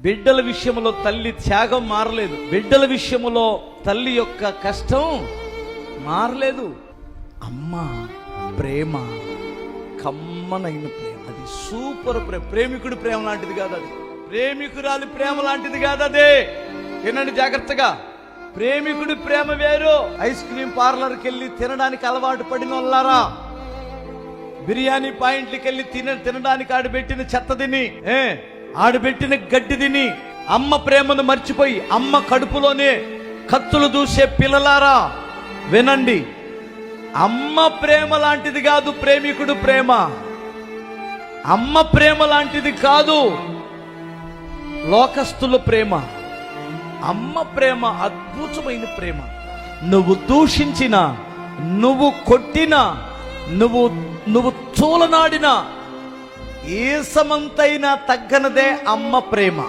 బిడ్డల విషయంలో తల్లి త్యాగం మారలేదు, బిడ్డల విషయంలో తల్లి యొక్క కష్టం మారలేదు. అమ్మ ప్రేమ కమ్మనైన ప్రేమ, అది సూపర్ ప్రేమ. ప్రేమికుడి ప్రేమ లాంటిది కాదు అది, ప్రేమికురాలి ప్రేమ లాంటిది కాదు అదే. వినండి జాగ్రత్తగా, ప్రేమికుడి ప్రేమ వేరు. ఐస్ క్రీమ్ పార్లర్కి వెళ్ళి తినడానికి అలవాటు పడిన వాళ్ళారా, బిర్యానీ పాయింట్లకి వెళ్ళి తినడానికి ఆడబెట్టిన చెత్త తిని, ఆడబెట్టిన గడ్డి తిని అమ్మ ప్రేమను మర్చిపోయి అమ్మ కడుపులోనే కత్తులు దూసే పిల్లలారా వినండి, అమ్మ ప్రేమ లాంటిది కాదు ప్రేమికుడు ప్రేమ. అమ్మ ప్రేమ లాంటిది కాదు లోకస్తుల ప్రేమ. అమ్మ ప్రేమ అద్భుతమైన ప్రేమ. నువ్వు దూషించినా, నువ్వు కొట్టినా, నువ్వు చూలనాడినా ఏ సమంతైనా తగ్గనదే అమ్మ ప్రేమ.